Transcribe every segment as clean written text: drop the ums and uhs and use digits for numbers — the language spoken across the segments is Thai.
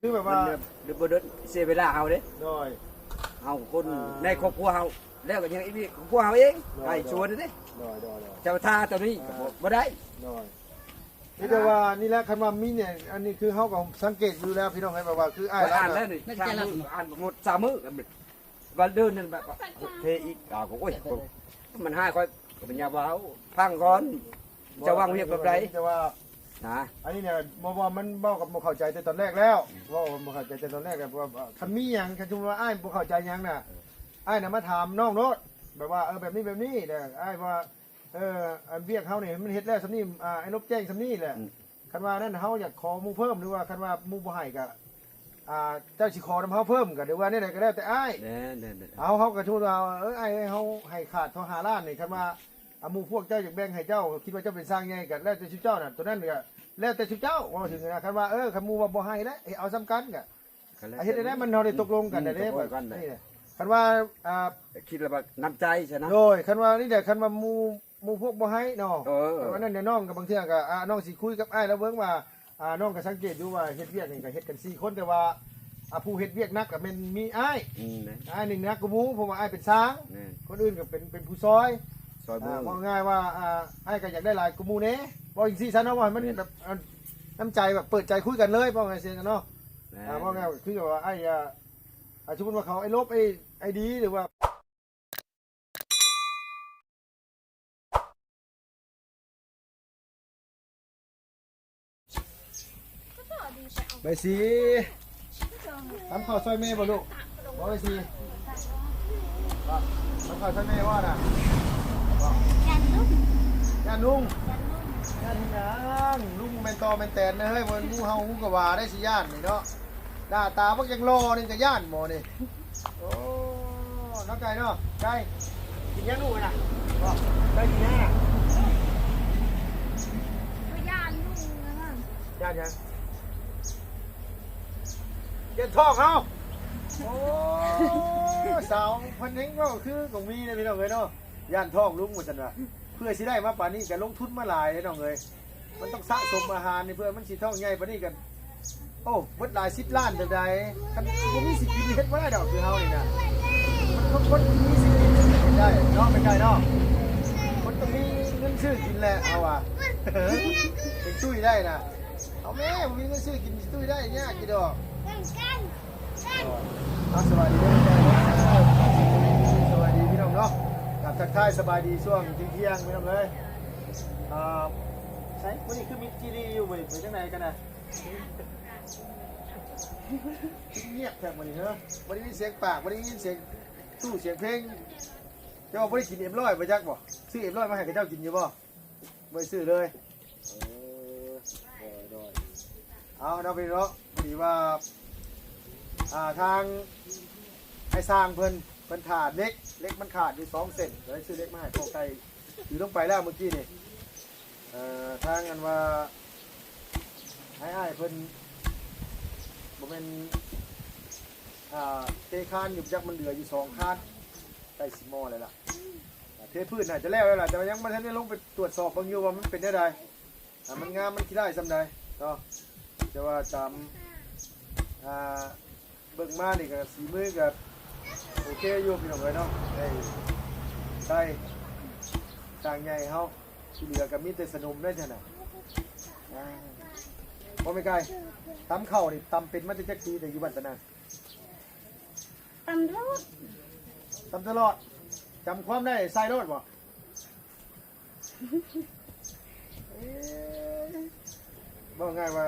คือแบบว่าเดี๋ยวบ่เดินเสียเวลาเอาเด้โดยเฮาคนในครอบครัวเฮาแล้วก็ยังอีกครอบครัวเฮาเองให้ชวนเด้โดยเจ้าท่าตัวนี้ก็บ่ได้โดยนี่แต่ว่านี่แหละคันว่ามีเนี่ยอันนี้คือเฮาก็สังเกตอยู่แล้วพี่น้องให้แบบว่าคืออ้าย อ่านแล้วนี่อ่านหมด3มื้อวันเดินนึงแบบเทอีกก็โอ้ยมันหายค่อยปัญญาว่าพังก่อนจะวางเวียกแบบใดแต่ว่านะอันนี้เนี่ยบ่มันเว้ากับบ่เข้าใจแต่ตอนแรกแล้วเว้าบ่เข้าใจแต่ตอนแรกแบบว่าคันมีหยังคันสมมุติว่าอ้ายบ่เข้าใจหยังน่ะอ้ายน่ะมาถามน้องโนดแบบว่าแบบนี้เด้ออ้ายว่าอันเวียกเฮานี่มันเฮ็ดแล้วซำนี้ไอ้ลบแจ้งซำนี้แหละคันว่านั่นเฮาอยากขอหมู่เพิ่มหรือว่าคันว่าหมู่บ่ให้ก็เจ้าสิขอนำเฮาเพิ่มก็เดี๋ยวว่านี่ได้ก็แล้วแต่อ้ายเฮาก็ทูลว่าอ้ายเฮาให้ขาดเท่า5ล้านนี่คันว่าหมู่พวกเจ้าอยากแบ่งให้เจ้าคิดว่าเจ้าเป็นสร้างใหญ่ก็แล้วแต่เจ้าน่ะตัวนั้นก็แล้วแต่เจ้าว่าถึงนะคันว่าคันหมู่ว่าบ่ให้แล้วเอาซ้ำกันก็เฮ็ดได้มันเฮาได้ตกลงกันได้แบบนี่แหละคันว่าคิดแล้วว่าน้ำใจใช่นะโดยคันว่านี่แหละคันว่าหมู่พวกบ่ให้เนาะอันนั้นเนี่ยน้องกับบางเทื่อก็น้องสิคุยกับอ้ายแล้วเบิ่งว่าน้องก็สังเกตดูว่าเฮ็ดเวียกนี่ก็เฮ็ดกัน4คนแต่ว่าผู้เฮ็ดเวียกนักก็แม่นมีอ้ายหนึ่งนักกูหมู่เพราะว่าอ้ายเป็นช้างคนอื่นก็เป็นผู้ซอยว่าง่ายว่าอ้ายก็อยากได้หลายกูหมู่แน่บ่จังซี่ซะเนาะว่ามันแบบน้ำใจแบบเปิดใจคุยกันเลยว่าไงเสียกันเนาะว่าง่ายคือว่าอ้ายสมมุติว่าเขาไอ้ลบไอ้ดีหรือว่าใบสีทำข้าวซอยเมย์บ่ลูกบ่ใบสีทำข้าวซอยเมย์ว่าน่ะย่านลุงย่านลุงแมนตอแมนแตนนะเฮ้ยมันงูเห่างูกว่าได้สิย่านนี่เนาะหน้าตาพวกยังรอนี่ก็ย่านหมอนี่โอ้น้องไก่เนาะไก่กินย่างลูกนะไก่กินย่างย่านลุงนะมั้งย่านยังเย็นท้องเขาโอ้สาวพันเองก็คือของมีนะพี่น้องเลยเนาะย่านท้องลุงหมดจันวะเพื่อสิได้มาป่านนี้แกลงทุนมาหลายเลยน้องเลยมันต้องสะสมอาหารนี่เพื่อมันสิท้องใหญ่ป่านนี้กันโอ้เบิดหลาย10 ล้านจังใดคันบ่มีสิกินเฮ็ดบ่ได้ดอกคือเฮานี่นะมันคนมีสิกินได้เนาะเป็นไงเนาะคนต้องมีเงินซื้อกินแหละเอาอ่ะเป็นตุ้ยได้นะเอาแม่ผมมีเงินซื้อกินตุ้ยได้เนี่ยกี่ดอกสวัสดีสวัสดีพี่น้องเนาะกับทักทายสบายดีช่วงเที่ยงพี่น้องเลยใช่วันนี้คือมิจีรีอยู่ไปจังไหนกันนะเงียบแทบวันนี้เหรอวันนี้มีเสียงปากวันนี้มีเสียงตู้เสียงเพลงเจ้าไม่ได้กินM100ไปจักบ่ซื้อM100มาให้กับเจ้ากินอยู่บ่ไม่ซื้อเลยเอาเราไปเนาะดีว่าทางไอ้สร้างเพิ่นขาดเล็กมันขาดอยู่2 เซนเลยซื้อเล็กมาให้พวกไก่อยู่ลงไปแล้วเมื่อกี้นี่ทางกันว่าให้เพิ่นบ่แม่นเทคานอยู่จักมันเหลืออยู่2 คานใต้สิมอเลยล่ะเทพื้นน่าจะแล้วล่ะแต่ยังบ่ทันได้ลงไปตรวจสอบเบิ่งอยู่ว่ามันเป็นได้ใดมันงามมันขี้ได้ซำใดเนาะแต่ว่าตามเบิ่งมานี่ก็สีมือก็โอเคอยู่พี่น้องเอ้ยเนาะได้ต่างใหญ่เฮาที่เหลือก็มีแต่สนุมได้จังได๋บ่ไม่ไกลตำข้าวนี่ตำเป็นมาแต่จักปีแต่อยู่บ้านตะนานตำรวจตำตลอดจำความได้ใส่รถบ่บอกง่ายว่า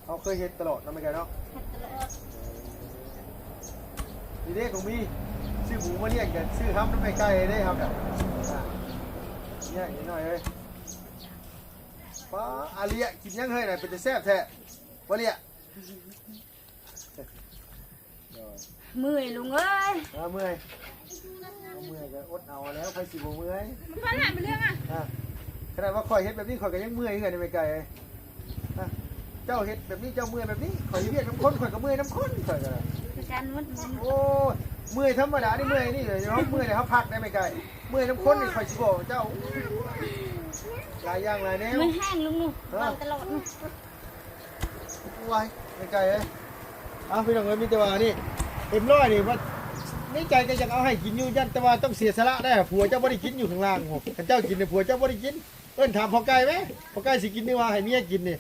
เขาเคยเห็นตลอดนะไม่ไกลเนาะดีเด้ของมีซื้อหมูมาเลี้ยงกันซื้อห้ำน้ำไม่ไกลได้ครับเนี่ยนิดหน่อยเลยป้าอาเลียกินยังเฮ้ยน่ะเป็นแต่แซ่บแท้ว่าเลียเมื่อยลุงเอ้ยเมื่อยก็อดเอาแล้วใครสิบ่เมื่อยมันพันหายไปเรื่องขนาดว่าคอยเฮ็ดแบบนี้คอยก็ยังเมื่อยเหมือนกันไม่ไกลเจ้าเฮ็ดแบบนี้เจ้าเมื่อยแบบนี้คอยเรียกน้ำข้นคอยก็เมื่อยน้ำข้นคอยกันการมุดโอ้เมื่อยธรรมดานี่เมื่อยนี่เลยเนาะเมื่อยเลยเขาพักได้ไม่ไกลเมื่อยน้ำข้นนี่คอยสิบอกเจ้าหลายอย่างหลายแนวมันแห้งลุงตลอด ไว้ไม่ไกลเลยเอาพี่น้องเอ้ยมีแต่ว่านี่เอ็มร้อยนี่ว่าในใจก็อยากเอาให้กินอยู่ยันแต่ว่าต้องเสียสละได้ผัวเจ้าบ่ได้กินอยู่ข้างล่างโหเจ้ากินเนี่ยผัวเจ้าบ่ได้กินเอิ้นถามพอไก่ไหมพอไก่สิกินนี่ว่าให้เมียกินนี่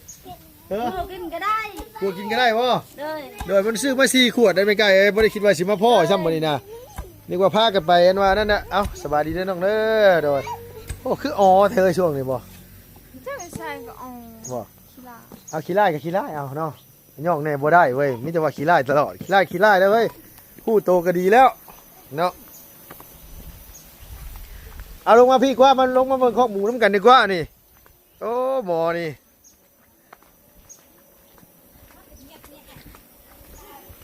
เออ ลูกกินก็ได้ ผัวกินก็ได้บ่ เลย โดยมันซื้อมา4 ขวดได้ไม่ไกลเอ้ยบ่ได้คิดว่าสิมาพ่อซ้ำบ่นี่นะนึกว่าพากันไปอันว่านั่นน่ะเอ้าสบายดีเด้อน้องเด้อโดยโอ้คืออ๋อเธอช่วงนี้บ่ เจ้าชายก็เอา บ่ ขี้ลา เอาขี้ไล่กับขี้ไล่เอาเนาะย่องแน่บ่ได้เว้ยมีแต่ว่าขี้ไล่ตลอดขี้ไล่แล้วเว้ยผู้โตก็ดีแล้วเนาะเอาลงมาพี่กว่ามันลงมาเบิ่งข้อหมูน้ำกันดีกว่านี่โอ้หมอนี่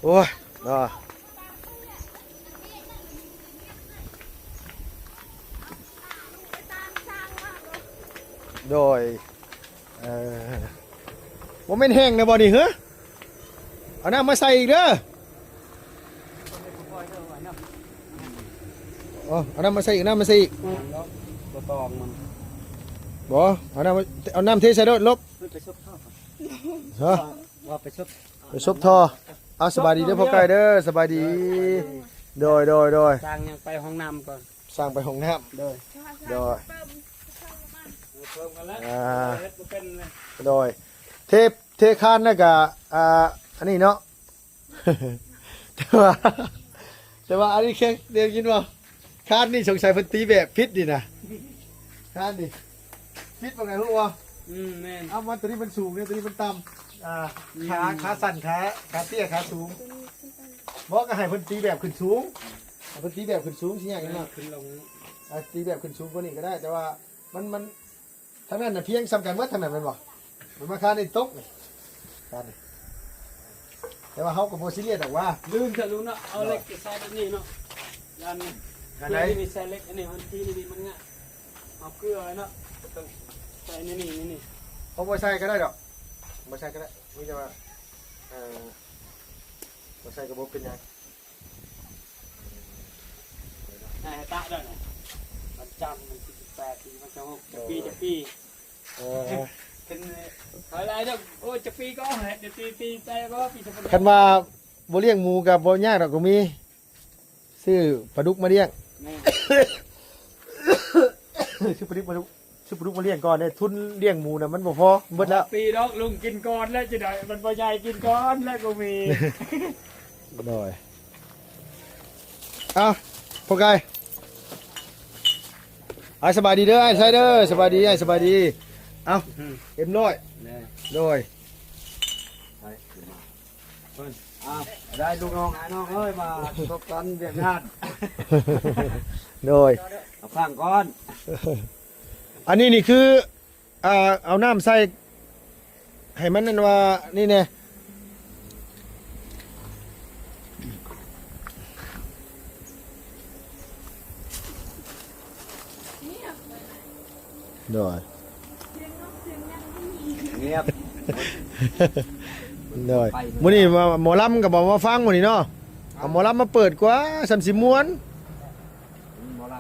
โอ้ยเนาะโดยว่าเป็นแห้งนะบ่นี่เหรอเอาน้ำมาใส่อีกเด้อเอาน้ำมาใส่อีกน้ำมาใส่อีก ตัวตองมัน บ่เอาน้ำเทใส่รถลบ ไปซุบท่อ ฮะ ว่าไปซุบ ไปซบทอเอาสบายดีเด้อพ่อไก่เด้อสบายดีโดย สร้างยังไปห้องน้ำก่อน สร้างไปห้องน้ โดย ำโดย เพิ่มกันแล้ว À. เฮ็ดบ่เป็นเลย โดยเทคานน่ะก็อันนี้เนาะ แต่ว่าอันนี้แค่เดี๋ยวกินบ่คานนี่สงสัยเพิ่นตีแบบพิษนี่นะคานนี่พิษว่าไงฮู้บ่ แม่น เอามาตัวนี้มันสูงเนี่ยตัวนี้มันต่ำขาสั่นขาเตี้ยขาสูงบอกก็ให้เพิ่นตีแบบขึ้นสูงเอาเพิ่นตีแบบขึ้นสูงสิยากจังเนาะ ขึ้นลง ตีแบบขึ้นสูงกว่านี้ก็ได้ แต่ว่ามันทั้งนั้นน่ะเพียงซ้ำกันหมดทั้งนั้นแม่นบ่มันมาคาในตกนี่คานนี่แต่ว่าเฮาก็บ่ซีเรียสดอกว่า ลืมจะรู้เนาะเอาเหล็กใส่แบบนี้เนาะยัน กันไหน มีใส่เหล็กอันนี้มันทีนี่มันง่ายเอาเกลือไว้เนาะต้องใส่นี่ เอาบ่ใส่ก็ได้ดอกบ่ใส่ก็ได้มีแต่ว่าบ่ใส่ก็บ่เป็นหยัง ให้ตะได้มันจำมัน18ปีมันจะ6จะปี เออ เป็นอะไรเด้อโอ้จะปีก็เอาเดี๋ยวปีแต่ก็ปีจะ คันว่าบ่เลี้ยงหมูกับบ่ยากดอกก็มีซื้อปลาดุกมาเลี้ยง ซื้อปลาดุกมาเลี้ยงก่อนเนี่ยทุนเลี้ยงหมูน่ะมันบ่พอเบิดแล้ว ปีดอกลุงกินก่อนแล้วจะได้มันบ่ใหญ่กินก่อนแล้วก็มี หน่อยเอาพวกไก่สบายดีเด้อไอ้ไซเดอร์สบายดีไอ้สบายดีเอาเอ็มน้อยโดย ได้ลูกน้องไอ้น้องเอ้ยมาพบกันเวียดนาม โดย เอาข้างก่อน อันนี้นี่คือเอาน้ำใส่ให้มันนั่นว่านี่แน่โดย เงียบ โดยมื้อนี้มาหมอลำกับบอกมาฟังมื้อนี้เนาะเอาหมอลำมาเปิดกว่าสำสิม้วน หมอล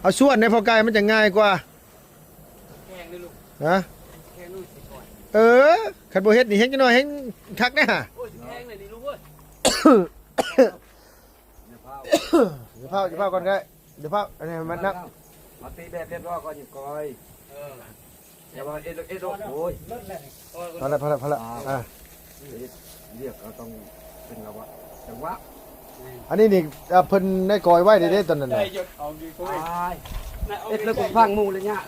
เอาส่วนในพอไก่มันจะง่ายกว่า ำแข้งด้วยลูก นะ แข้งนู่นสิก่อน คันบ่เฮ็ดนี่เฮ็ดจังน้อยเฮ็ดคักนะฮะ โอ้ยแข้งเลยนี่ลูกเว้ยเดี๋ยวพา เดี๋ยวเผาก่อนก็ได้เดี๋ยวเผาอันนี้มันนัก มาตีแบบเรียบร้อยก่อนอยู่ก่อยอย่ามาเอ็ดโอ้ย พอละเรียกเราต้องเป็นเราวะจังหวะ อันนี้นี่เพิ่นได้กอยไว้ได้ตอนนั้น ได้ น่ะ หยุดเอาดีกว่าเอ็ดแล้วผมฟังมูเลยเนี่ย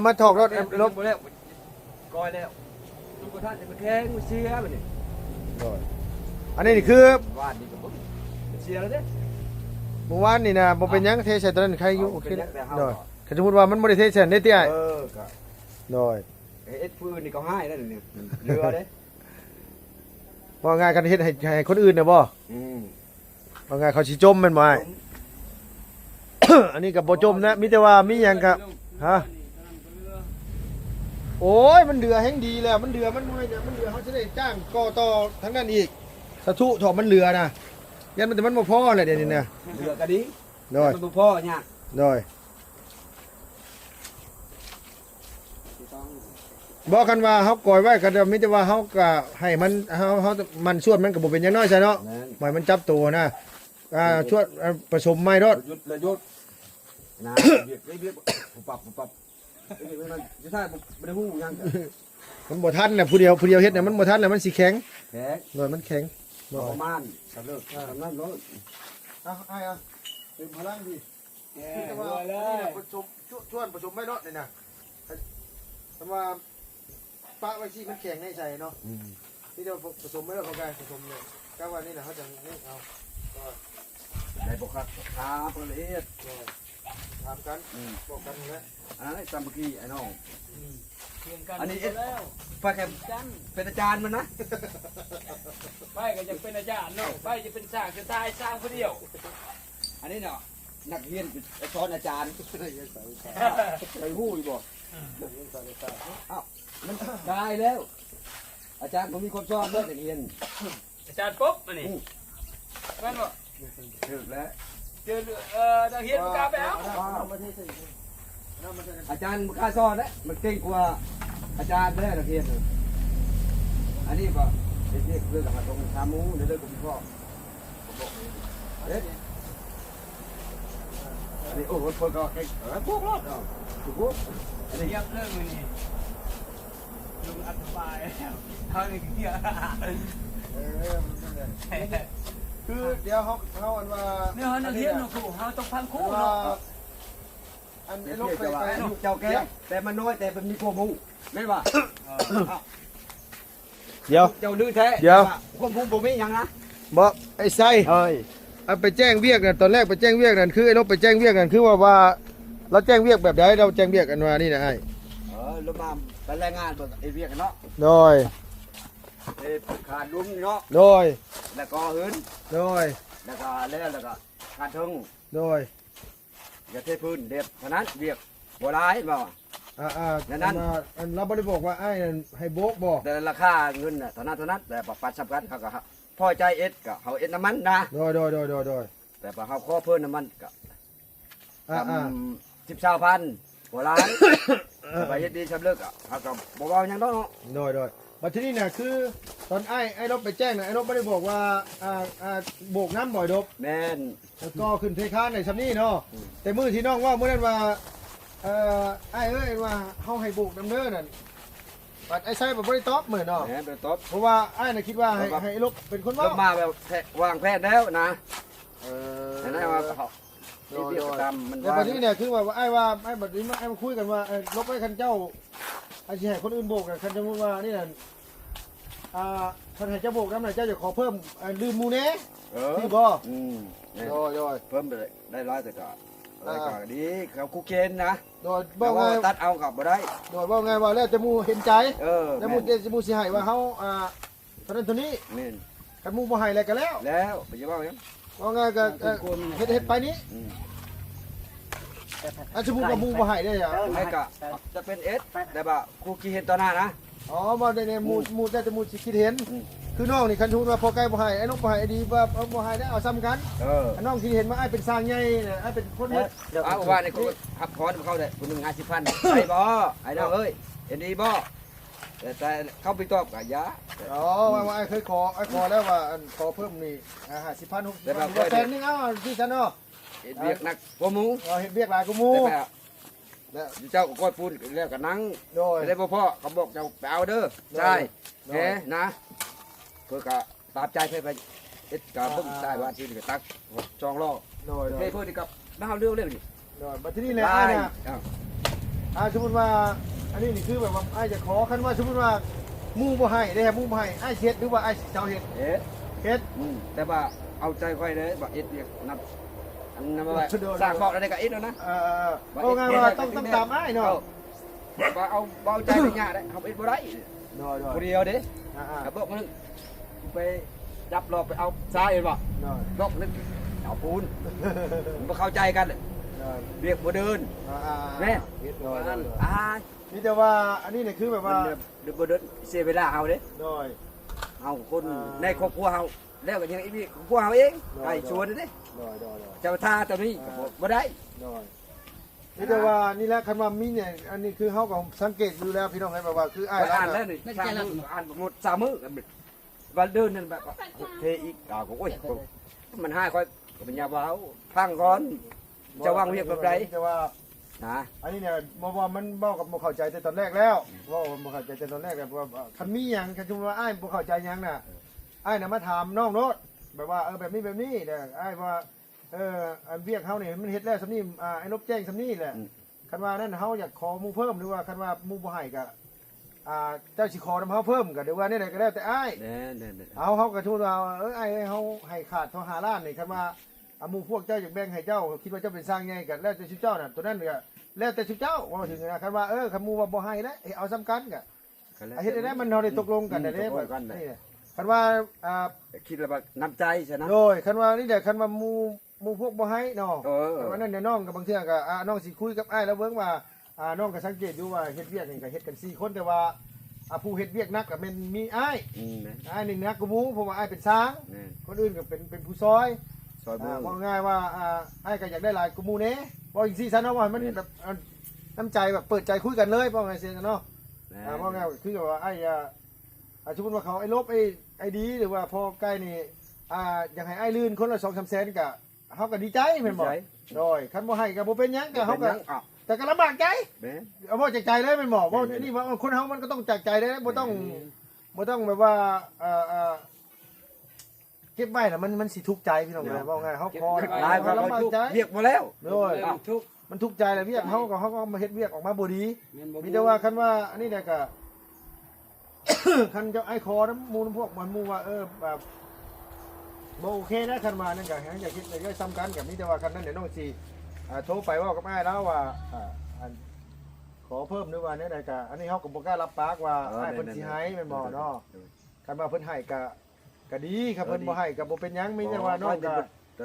มาถอกรถ ลบแล้วก้อยแล้วลูกท่านจะมาแข้งมาเชียร์แบบนี้ อันนี้นี่คือ วาดดีกว่าเชียร์แล้วเด้ เมื่อวานนี่นะบ่เป็นหยังเทใส่ตอนนั้นใครอยู่โอเคโดยถ้าสมมุติว่ามันบ่ได้เทใส่ได้เตี้ย ก็ โดย เอ็ดฟืนนี่เขาให้แล้วเนี่ยเรือเด้ ว่าง่ายกันเฮ็ดให้คนอื่นน่ะบ่ว่าง่ายเขาสิจมแม่นบ่ อันนี้ก็บ่จมนะมีแต่ว่ามีหยังก็ฮะโอ้ยมันเดือแห่งดีแล้วมันเดือมันมวยเนี่ยมันเดือเขาจะได้จ้างก่อต่อทั้งนั้นอีกสะทุถอมันเรือนะยันมันแต่มันบ่พอเลยเดี๋ยวนี้นะ เรือก็ดี โดย มันพ่อเนี่ย โดย ต้อง บอกกันว่าเฮาก่อยไว้ก็จะมีแต่ว่าเฮาก็ให้มันเฮามันชวนมันก็บ่เป็นหยังน้อยใช่เนาะ แม่น หมายมันจับตัวนะชวนผสมไม้รถ ระยุทธ์นะเบียดเบียดปุ๊บปั๊บมันจะใช่บ่ได้ฮู้หยัง มันบ่ทันน่ะผู้เดียวเฮ็ดน่ะมันบ่ทันน่ะมันสิแข็ง แข็ง หน่อยมันแข็ง ประมาณสำเร็จสำนั้นเนาะ เอาอ้ายเอาเป็นพลังดี แก แต่ หั ว่าว เล นี่ ย น่ะผสมชวนผสมไม้รถนี่น่ะแต่ว่าปะไว้สิมันแข็งในใจเนาะนี่จะผสมไม้รถเข้าไปผสมเนี่ยก็ว่านี่น่ะเขาจะนี่เอาก็ ได้บ่ครับครับละเอียด ถามกันบอกกันนะ อันนั้นตามเมื่อกี้ไอ้น้อง เพียงกัน อันนี้ แล้ว ป้าแก จัน เป็นอาจารย์มันนะ ไปก็จะเป็นอาจารย์เนาะไปจะเป็นสร้างจะตายสร้างคนเดียว อันนี้เนาะนักเรียนสอนอาจารย์ไปฮู้อยู่บ่อ้าวมันได้แล้ว อาจารย์ผมมีความชอบเรื่องนักเรียน อาจารย์ปุ๊บอันนี้แม่นบ่ ถึกแล้ว เจอนักเรียนมันกล้าไปเอา อาจารย์มันกล้าสอนแล้วมันเก่งกว่าอาจารย์ไม่ได้นักเรียนอันนี้ก็เด็กๆเรื่องของตรงชามูในเรื่องของพ่อเอ๊ะอันนี้โอ้โหคนก็เก่งพวกรอดถูกปุ๊บอันนี้ เรียบเรื่องมือนี่ลุงอธิบายแล้วเท่านี้เกี่ยว คือเดี๋ยวเขาอันว่า เนี่ยนักเรียนเนาะครูเฮาต้องพังคู่ ว่า เนาะ อัน เดี๋ ไอ้ ยว ลูกไป เจ้าว่า ไป ลูกเจ้าแก่แต่มันน้อยแต่มันมีความรู้ไม่ว่า เดี๋ยว เจ้าดื้อแท้ความรู้ผมไม่ยังนะ บอกไอ้ไส้ เฮ้ย อันไปแจ้งเวียกน่ะตอนแรกไปแจ้งเวียกนั่นคือไอ้ลูกไปแจ้งเวียกนั่นคือว่าเราแจ้งเวียกแบบใดเราแจ้งเวียกกันว่านี่นะไอ้ ลงมาไปรายงานเบิกไอ้เวียกเนาะ โดย ไอ้ขาดลุ้มเนาะ โดย แล้วก็หืน โดย แล้วก็แล้วก็ขาดทึง โดย อย่าเทพื้นเด็ดเท่านั้นเวียกบัวร้ายบ่ นั่นอันเราบริบอกว่าไอ้นั่นให้โบกบอก แต่ราคาเงินน่ะเท่านั้นแต่ปัจจุบันเขาก็พอใจเอ็ดก็เขาเอ็ดน้ำมันนะ โดย แต่พอเขาขอเพิ่มน้ำมันก็ อ่า 13,000บัวร้ายไปเฮ็ดดีชำเลิกอ่ะเขาก็บ่เว้าหยังดอกเนาะ โดยบัดทีนี้น่ะคือตอนไอ้รถไปแจ้งน่ะไอ้รถไม่ได้บอกว่าโบกน้ำบ่อยดบ แม่น แล้วก็ขึ้นเทคานในสำนี้เนาะแต่มือที่น้องว่าเมื่อนั้นว่าไอ้เอ้ยว่าเฮาให้โบกน้ำเด้อนั่นบัดไอ้ไส้บ่ได้ตอบเหมือนเนาะ แม่นไปตบ เพราะว่าไอ้น่ะคิดว่าให้ไอ้รถเป็นคน ก็ เว้า มาแบบวางแผนแล้วนะ แต่นั่นว่าเขา โด เรียกตามมัน แต่บัดนี้เนี่ยคือว่าไอ้บัดนี้ไอ้มาคุยกันว่าลบไว้คันเจ้าไอ้สิให้คนอื่นโบกน่ะคันสมมุติว่านี่น่ะคันให้เจ้าโบกน้ำน่ะเจ้าจะขอเพิ่มลืมหมู่แน่ เออ ที่บ่ อืมเนี่ย โดย เพิ่มไปได้ร้อยแต่ก็อะไรก็ดีเขาคุกเกณฑ์นะ บอ แต่ ก ว่า ไง ตัดเอากับบ่ได้ บอกไงว่าแล้วจะมูเห็นใจ เออ แล้วมูจะมูสิให้ว่าเฮาเท่านั้นเท่านี้ นี่ กันมูบ่ให้แล้วก็แล้ว แล้วไปจะว่าหยัง ว่าไงก็เฮ็ดไปนี้ อืม อันสมมุติว่ามูบ่ให้ได้อ่ะ ไม่ก็จะเป็นเอสแต่ว่าคุกกี้เห็นต่อหน้านะ อ๋อบ่ได้เนี่ยมูได้แต่มูสิคิดเห็น อืม คือน้องนี่คันทูว่าพอใกล้บ่ให้ไอ้น้องบ่ให้ไอ้ดีว่าบ่ให้ได้เอาซ้ำกัน เออ น้องคิดเห็นว่าไอ้เป็นสร้างใหญ่น่ะไอ้เป็นคนเฮ็ด เอาว่านี่เขาหับคอนเขาได้คนหนึ่ง50,000ใช่บ่ไอ้น้องเอ้ยเห็นดีบ่แต่เขาไปตอบกับยา อ๋อว่าไอ้เคยขอแล้วว่าขอเพิ่มนี่50,000 60,000แสนนึงเอาที่ซั่นเนาะ เฮ็ดเวียกหนักกว่าหมู เฮ็ดเวียกหลายกูมู แต่แบบเจ้าก็ก้อยปูนแล้วก็นั่ง โดย ได้บ่พ่อเขาบอกเจ้าไปเอาเด้อใช่แหนะเพื่อก็ตามใจเพื่อไปเอ็ดกับเพิ่งได้ว่าที่นี่ก็ตักจองล้อ โดย เพื่อเพื่อที่กับน้าเรื่องนี่ โดยบัดทีนี้แหละไอ้เนี่ยสมมุติว่าอันนี้นี่คือแบบว่าไอ้จะขอคันว่าสมมุติว่าหมู่บ่ให้ได้ครับหมู่บ่ให้ไอ้เฮ็ดหรือว่าไอ้เจ้าเฮ็ด เอ็ด เฮ็ด แต่ว่าเอาใจค่อยเลยว่าเอ็ดเรียกนับอันนั้นว่าสร้างบอกอะไรก็เอ็ดแล้วนะ เอาไงว่าต้องตามไอ้เนาะ ว่าเอาเบาใจไม่ยากได้เขาเอ็ดบ่ได้ โดยโดย คนเดียวเด้ อ่า กับบอกนึงไปดับรอบไปเอาทรายเห็นป่ะ โดย บอกนึงเอาปูนมันเข้าใจกันเรียกบ่เดิน แม่ โดย นี่ นี่แต่ว่าอันนี้เนี่ยคือแบบว่า เดี๋ยวบ่เดินเสียเวลาเอาเด้ โดย เอาคนในครอบครัวเฮาแล้วก็ยังอีกครอบครัวเฮาเองไอ้ชวนเด้ โดย เจ้าท่าตัวนี้บ่ได้ โดย นี่แต่ว่านี่แหละคันว่ามีเนี่ยอันนี้คือเฮาก็สังเกตอยู่แล้วพี่น้องให้แบบว่าคืออ้าย อ่าน เรา แล้วนี่ชามืออ่านหมดสามมื้อวันเดินนั่นแบบเทอีกก็โอ้ยมันให้ค่อยเป็นยาว้าวพังก่อนจะวางเรียกแบบใด แต่ว่า นะ อันนี้เนี่ยบ่มันเว้ากับบ่เข้าใจแต่ตอนแรกแล้วเว้าบ่เข้าใจแต่ตอนแรกแบบว่าคันมีหยังคันสมมุติว่าอ้ายบ่เข้าใจหยังน่ะอ้ายน่ะมาถามน้องโนดแบบว่าแบบนี้เด้ออ้ายว่าอันเวียกเฮานี่มันเฮ็ดแล้วซำนี้ไอ้ลบแจ้งซำนี้แหละคันว่านั่นเฮาอยากขอหมู่เพิ่มหรือว่าคันว่าหมู่บ่ให้ก็เจ้าสิขอนำเฮาเพิ่มก็เดี๋ยวว่านี่ก็แล้วแต่อ้าย แน่ เฮาก็ทูลว่าอ้ายเฮาให้ขาดเท่า5ล้านนี่คันว่าหมู่พวกเจ้าอยากแบ่งให้เจ้าคิดว่าเจ้าเป็นสร้างใหญ่ก็แล้วแต่สิเจ้าน่ะตัวนั้นก็แล้วแต่สิเจ้าว่าถึงนะคันว่าคันหมู่ว่าบ่ให้แล้วเอาซ้ำกันก็เฮ็ดได้มันเฮาได้ตกลงกันได้แบบนี่คันว่าคิดว่าน้ำใจใช่นะ โดยคันว่านี่แหละคันว่าหมู่พวกบ่ให้เนาะวันนั้นเนี่ยน้องกับบางเทื่อก็น้องสิคุยกับอ้ายแล้วเบิ่งว่าน้องก็สังเกตดูว่าเฮ็ดเวียกนี่ก็เฮ็ดกัน4คนแต่ว่าผู้เฮ็ดเวียกนักก็แม่นมีอ้ายนี่นักกว่าหมู่เพราะว่าอ้ายเป็นช้างคนอื่นก็เป็นผู้ซอยว่าง่ายว่าอ้ายก็อยากได้หลายกว่าหมู่แน่บ่อีก4ซั่นเนาะว่ามันแบบน้ำใจแบบเปิดใจคุยกันเลยว่าไงเสียเนาะว่าง่ายคือว่าอ้ายสมมุติว่าเขาไอ้ลบไอ้ดีหรือว่าพอใกล้นี่อยากให้อ้ายลื่นคนละ2-3 แสนก็เฮาก็ดีใจแม่นบ่โดยคันบ่ให้ก็บ่เป็นหยังก็เฮาก็แต่ก็ลำบากใจเอาบ่จากใจเลยแม่นบ่ว่านี่ว่าคนเฮามันก็ต้องจากใจได้บ่ต้องแบบว่าเก็บไว้น่ะมันสิทุกข์ใจพี่น้องว่าไงเฮาพอ หลายว่า ลำบากใจ เรียกมาแล้ว โดย ทุก มันทุกข์ใจแหละเวียกเฮาก็มาเฮ็ดเวียกออกมาบ่ดีมีแต่ว่าคันว่าอันนี้แหละก็ คันเจ้าไอ้คอน้ำมูน้ำพวกมันมูว่าแบบโอเคนะคันมานั่นก็อยากคิดเลยก็ซ้ำกันกับนี้แต่ว่าคันนั้นเดี๋ยวน้องสีโทรไปว่ากับไอ้แล้วว่าขอเพิ่มด้วยว่าเนี่ยใดกะอันนี้เขากับโบกล้ารับปากว่าไอ้เพิ่นสิให้แม่นบ่เนาะคันว่าเพิ่นให้ก็ดีครับเพิ่นบ่ให้ก็บ่เป็นหยังมีแต่ว่าน้องก็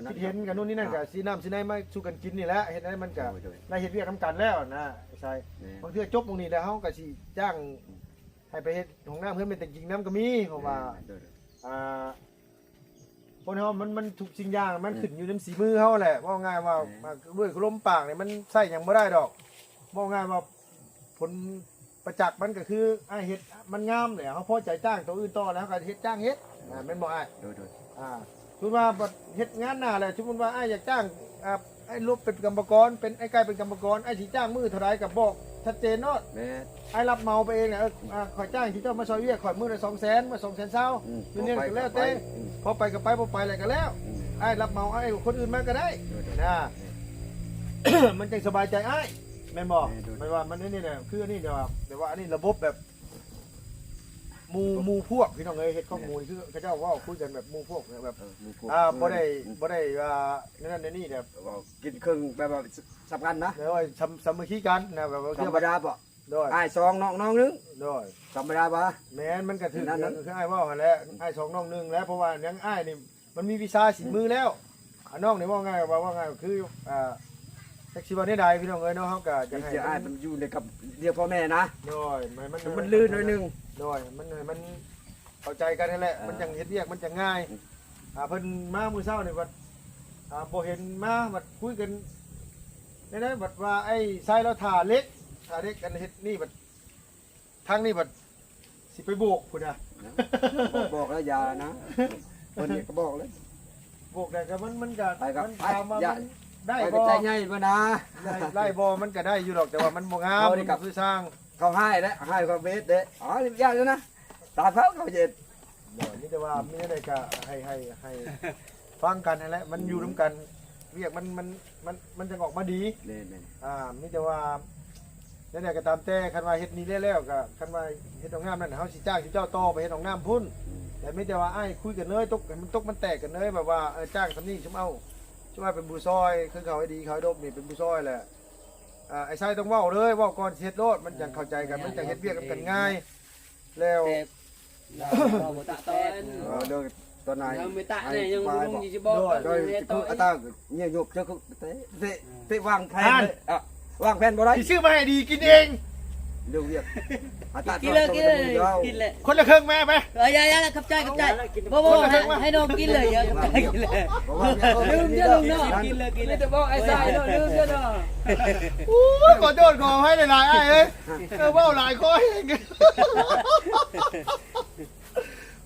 คิดเห็นกันนู่นนี่นั่นก็สีน้ำสีในมาสู่กันกินนี่แหละเฮ็ดให้มันก็ได้เฮ็ดเวียกนํกันแล้วนะใช่บางเทื่อจบตรงนี้แล้วเฮาก็สิจ้างให้ไปเฮ็ดของน้ำเพิ่นเป็นแต่กินน้ำก็มีเพราะว่าคนเฮามันทุกสิ่งอย่างมันขึ้นอยู่ในสีมือเฮาแหละว่าง่ายว่าด้วยลมปากเนี่ยมันใส่หยังบ่ได้ดอกว่าง่ายว่าผลประจักษ์มันก็คือเฮ็ดมันงามแหละเฮาพอใจจ้างตัวอื่นต่อแล้วก็เฮ็ดจ้างเฮ็ดแม่นบ่อ้ายสมมุติว่าเฮ็ดงานหน้าแหละสมมุติว่าอ้ายอยากจ้างไอ้ลบเป็นกรรมกรเป็นไอ้ไก่เป็นกรรมกรไอ้สิจ้างมือเท่าไรก็บอกชัดเจนเนาะไอ้รับเมาไปเองเนี่ยข่อยจ้างที่เจ้ามาซอยเวียข่อยมือละ200,000มา200,000เช้าเงินก็แล้วแต่พอไปก็ไปพอไปอะไรก็แล้วไอ้รับเมาไอ้คนอื่นมาก็ได้นะ มันจึงสบายใจไอ้แม่นบอกไม่ว่ามันนี่เนี่ยคือนี่เดี๋ยวว่าอันนี้ระบบแบบมูพวกพี่น้องเอ้ยเฮ็ดข้อมูลคือเขาเจ้าว่าคุยกันแบบมูพวกแบบบ่ได้นั่นนี่แบบ กินครึ่งแบบสำคัญนะ เดี๋ยวสามัคคีกันนะแบบว่า ธรรมดาป่ะ ด้วย ไอ้สองน้องนึง ด้วย ธรรมดาป่ะ แม้นมันก็ถึงคือไอ้ว่าหั่นแหละไอ้2น้อง1แล้วเพราะว่ายังไอ้นี่มันมีวิชาสีมือแล้วน้องนี่ว่าง่ายว่าง่ายคือแท็กซี่วันนี้ได้พี่น้องเอ้ยเนาะเฮาก็จะให้ ไอ้มันอยู่ในกับเรียกพ่อแม่นะ ด้วยมันลื่นหน่อยนึง ด้วยมันเข้าใจกันนั่นแหละมันจังเฮ็ดเวียกมันจังง่ายเพิ่นมามื้อเช้านี่ว่าบ่เห็นมาบัดคุยกันได้บัดว่าไอ้ชายเราถ่าเล็กกันเฮ็ดนี่บัดทางนี่บัดสิไปโบกพุ่นน่ะ บอกแล้วอย่านะคนนี้ก็บอกเลย โบกได้ก็มันก็ ไปครับ มันตามมามันได้ ไป บ่ ใจใหญ่มานะ ไล่บ่มันก็ได้อยู่หรอกแต่ว่ามันบ่งามมันคือสร้าง เขาให้แล้วให้ความเบสเด้อ๋อยากแล้วนะตาเขาเจ็ด นี่แต่ว่ามีอะไรก็ให้ฟังกันนั่นแหละมันอยู่ร่วมกันเรียกมันจะออกมาดี นี่ มีแต่ว่าแล้วก็ตามแต่คันว่าเฮ็ดนี้แล้วก็คันว่าเฮ็ดของน้ำนั่นเฮาสิจ้างสิเจ้าต่อไปเฮ็ดของน้ำพุ่นแต่ไม่แต่ว่าอ้ายคุยกันเลยมันแตกกันเลยแบบว่าจ้างทำนี่ชุ่มเอาชุ่มว่าเป็นบูซอยคือเขาให้ดีเขาให้ดบนี่เป็นบูซอยแหละไอ้ชายต้องเว้าเลยเว้าก่อนเฮ็ดโลดมันจังเข้าใจกันมันจังเฮ็ดเวียกกันง่ายแล้ว เราบ่ตะตอน โดยตอนไหน เราไม่ตะเนี่ยยังบ่รู้สิบอก โดยคืออาตาเนี่ยหยกเจ้าก็เตะวางแผนวางแผนบ่ได้ สิซื้อมาให้ดีกินเอง เรื่องเวียก กินเลยกินเลยกินเลย คนละครึ่งแม่ไป อย่าขับใจบ่ให้น้องกินเลยอย่าขับใจกินเลยลืมเด้อลุงเนาะกินเลยกินเลยนี่จะบอกไอ้ทรายเนาะลืมเด้อเนาะ อู้ขอโทษขอให้หลายๆไอ้เอ้ยเว้าหลายข้อเอง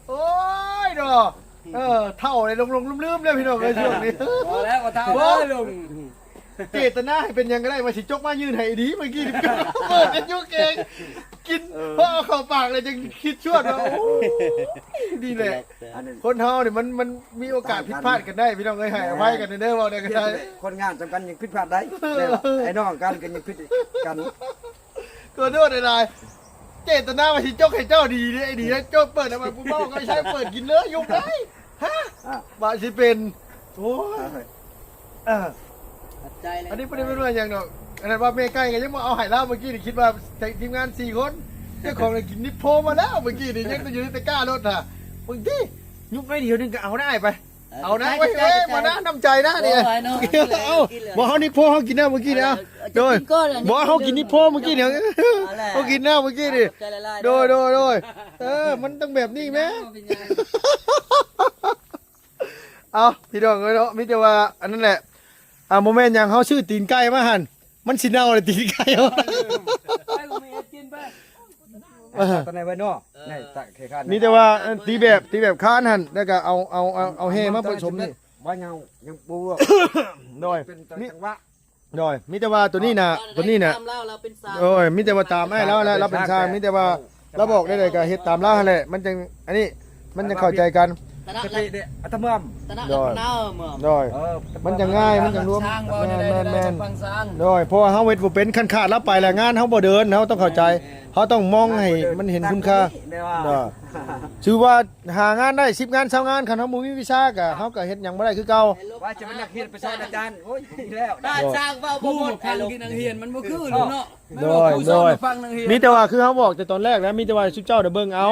โอ้ยดอกเท่าเลยลงลืมๆเลยพี่น้องเอ้ยช่วงนี้ พอแล้วก็ทำเลยลุง เจตนาให้เป็นยังก็ได้มาสิจกมายืนให้ดีเมื่อกี้นี่เปิดกันยุกเองกินพอเอาเข้าปากเลยจะคิดชวดว่าโอ้ยดีแหละคนเฮาเนี่ยมันมีโอกาสผิดพลาดกันได้พี่น้องเอ้ยให้อภัยกันเด้อว่าได้ก็ได้ คนงานสำคัญยังผิดพลาดได้ไอ้น้องกันยังผิดกัน ก็โทษหลายๆเจตนามาสิจกให้เจ้าดีนี่ไอ้ดีนะเจ้าเปิดเอามาปุ๊บเมาก็ใช้เปิดกินเลยยุกได้ฮะบาสิเป็นโอ้ยอันนี้ไม่ได้เป็นว่าอย่างเนาะอันนั้นว่าเมย์ใกล้กันยังมาเอาไห่ล่าเมื่อกี้นี่คิดว่าทีมงาน4 คนเจ้าของเลยกินนิพโพมาแล้วเมื่อกี้นี่ยังอยู่ในตะกร้ารถอ่ะบางทียุบไม่เดียวนึงก็เอาได้ไปเอานะเว้ยมานะน้ำใจนะเนี่ยเอาบอกเขานิพโพเขากินหน้าเมื่อกี้นะโดยบอกเขากินนิพโพเมื่อกี้เนี่ยเขากินหน้าเมื่อกี้นี่โดยมันต้องแบบนี้ไหมเอาพี่ดองเลยเนาะมิแต่ว่าอันนั้นแหละโมเมนต์อย่างเขาชื่อตีนไก่มาหันมันสิเน่าเลยตีนไก่วะ ไปกูมีกินไป ตอนไหนไว้เนาะในตักเคคัน มีแต่ว่าตีแบบค้านหันแล้วก็เอาเฮมาผสมนี่ ว่าเงายังปู โดย เป็นจังหวะ โดยมีแต่ว่าตัวนี้นะโอ้ยมีแต่ว่าตามให้แล้วเราเป็นชายมีแต่ว่าเราบอกได้เลยก็เฮ็ดตามเราแหละมันจังอันนี้มันจะเข้าใจกัน จะไปเด็อัตมัม โดยมันจะง่ายมันจะรวมแม่น ฟังสร้าง โดยเพราะว่าเฮาเฮ็ดบ่เป็นคันขาดแล้วไปแล้วงานเฮาบ่เดินเฮาต้องเข้าใจเฮาต้องมองให้มันเห็นคุณค่าชื่อว่าหางานได้10 งาน20 งานคันเฮาบ่มีวิชาก็เฮาก็เฮ็ดหยังบ่ได้คือเก่า ว่าจะเป็นนักเรียนไปสอนอาจารย์โอ้ยดีแล้ว ได้สร้างเว้าบ่ ผู้ หมด ฟังกินนังเฮียนมันบ่คือเนาะ โดย ฟังนังเฮียน มีแต่ว่าคือเฮาบอกแต่ตอนแรกแล้วมีแต่ว่าชุดเจ้าเดี๋ยวเบิ่งเอา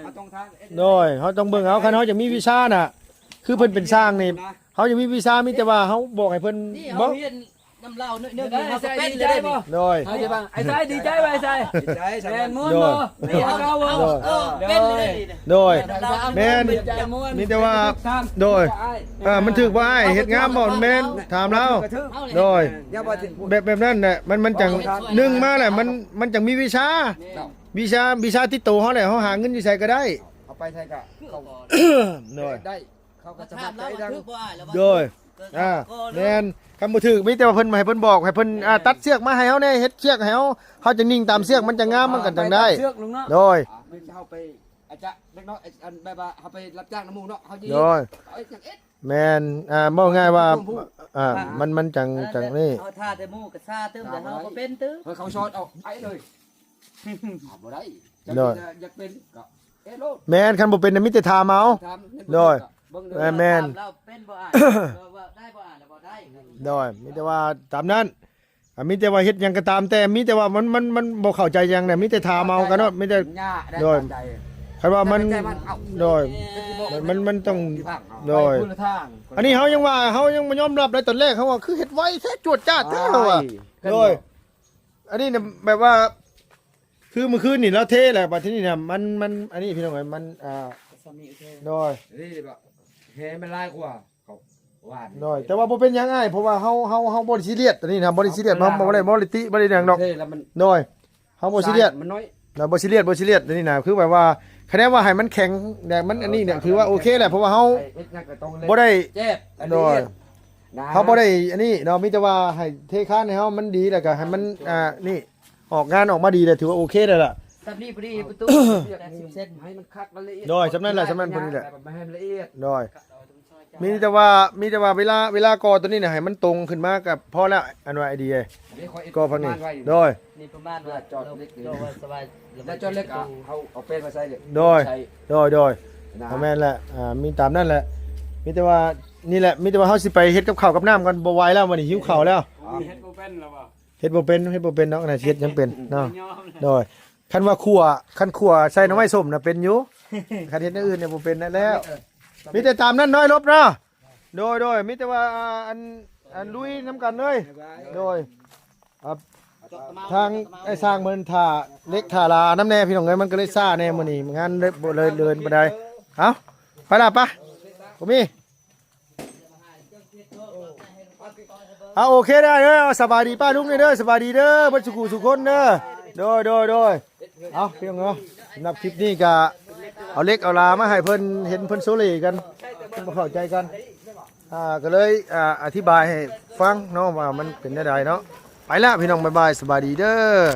มาตรงทาง โดยเฮาต้องเบิ่งเอาคันเฮาจะมีวิชาน่ะคือเพิ่นเป็นสร้างนี่เฮาจะมีวิชามีแต่ว่าเฮาบอกให้เพิ่น นี่ บ่ เฮาเรียนน้ำเหล้าเนื้อ ได้ เฮาก็ ใส่ เป็น ดี เล ใจ ย บ่ โดย ไอ้จะบังไอ้ทรายดีใจบ่ไอ้ทราย ใจส แม่ ำ นม้วนบ่เดี๋ยวเอาบ่ เป็นเลย โดย แม่นใจม้วน มีแต่ว่าโดยมันถึกว่าอ้ายเฮ็ดงามบ่แม่นถามเราโดย อย่าว่าถึง แบบนั้นน่ะมันจังหนึ่งมาแหละมันจังมีวิชาวิชาที่โตเฮาแหละเฮาหาเงินอยู่ไสก็ได้ เอาไปใช่กะเขา โดย ได้เขาก็ ก็ จะ ถาม ใจ แล้วว่า ดัง ถูกบ่อ้ายแล้วว่า โดยแม่นคำบ่ถึกมีแต่ว่าเพิ่นมาให้เพิ่นบอกให้เพิ่นตัดเชือกมาให้เฮาแน่เฮ็ดเชือกให้เฮาจะนิ่งตามเชือกมันจะงามมันก็จังได้ เชือกลุงเนาะ โดย ไม่เข้าไปอาจจะเล็กน้อยอันแบบว่าเขาไปรับจ้างน้ำมูเนาะเขายิง โดย อย่างเอ็ด แม่นบอกง่ายว่ามันจังนี่ เอาท่าแต่หมู่ก็ท่าตึ้มแต่เฮาบ่เป็นตึ้ม เขาช็อตเอาไอ้เลยบ่ได้อยากเป็นก็เอ็ดโลด แม่นคันบ่เป็นน่ะมีแต่ถามเอา ทำ โดย แม่น เราเป็นบ่อ้ายว่าได้บ่อ้ายแล้วบ่ได้ โดยมีแต่ว่าตามนั้นมีแต่ว่าเฮ็ดหยังก็ตามแต่มีแต่ว่ามันบ่เข้าใจหยังเนี่ยมีแต่ถามเอากันเนาะมีแต่ หญ้าได้ โดย ใจ คันว่ามันโดยมันต้องโดย อันนี้เฮายังว่าเฮายังบ่ยอมรับเลยตอนแรกเขาว่าคือเฮ็ดไวแท้จวดจ้าดแท้เฮาว่าโดยอันนี้เนี่ยแบบว่า คือเมื่อคืนนี่เราเทแหละบัดทีนี้เนี่ยมันอันนี้พี่น้องเอ้ยมันโดย นี่แบบเฮ้มันลายกว่าเขาหวาน โดยแต่ว่าบ่เป็นหยังอ้ายเพราะว่าเฮาบ่ได้ซีเรียสตอนนี้นะบ่ได้ซีเรียสบ่ได้ติบ่ได้หยังดอก เฮ้แล้วมัน โดยเฮาบ่ซีเรียส มันน้อย เราบ่ซีเรียสตอนนี้นะคือแบบว่าคะแนนว่าให้มันแข็งแต่มันอันนี้เนี่ยคือว่าโอเคแหละเพราะว่าเฮาบ่ได้ เจ็บ โดยเขาบ่ได้อันนี้เนาะมีแต่ว่าให้เทคานให้เฮามันดีแล้วก็ให้มันนี่ออกงานออกมาดีแล้วถือว่าโอเคแล้วล่ะ ตับนี้พอดีประตู80เซน ให้มันคัดละเอียด โดยสำนั้นแหละสำนั้นพอดีแหละ ไม่ให้ละเอียด โดยมีแต่ว่าเวลากอตัวนี้น่ะให้มันตรงขึ้นมากับพอแล้วอันว่าไอเดียก็พักนี้โดย นี่ประมาณว่าจอดเล็กสบาย แล้วจอดเล็กเอาเป็นมาใส่เลย โดยแม่นแหละมีตามนั่นแหละมีแต่ว่านี่แหละมีแต่ว่าเฮาสิไปเฮ็ดกับข้าวกับน้ำกันบ่ไหวแล้ววันนี้หิวข้าวแล้ว เฮ็ดบ่เป็นแล้วบ่ เฮ็ดบ่เป็นเนาะน่ะเฮ็ดยังเป็นเนาะโดยคันว่าคั่วใส่หน่อไม้ส้มน่ะเป็นอยู่คันเฮ็ดอย่างอื่นเนี่ยบ่เป็นนั่นแล้วมีแต่ตามนั้นน้อยลบเนาะโดยมีแต่ว่าอันลุยน้ำกันเลยโดย ทางไอ้สร้างเพิ่นท่าเล็กท่าลาน้ำแน่พี่น้องเอ้ยมันก็เลยซ่าแน่มื้อนี้งานเลยบ่เลยเดินบ่ได้เอ้าไปล่ะปะบ่มีเอาโอเคได้เด้อสบายดีป้าลุงเด้อสบายดีเด้อบ่สุขุสุคนเด้อโดยเอาพี่น้องเนาะสำหรับคลิปนี้ก็เอาเล็กเอาลามาให้เพิ่นเห็นเพิ่นโซเลกันเพิ่นบ่เข้าใจกันก็เลยอธิบายให้ฟังเนาะว่ามันเป็นจังไดเนาะไปละพี่น้องบ๊ายบายสบายดีเด้อ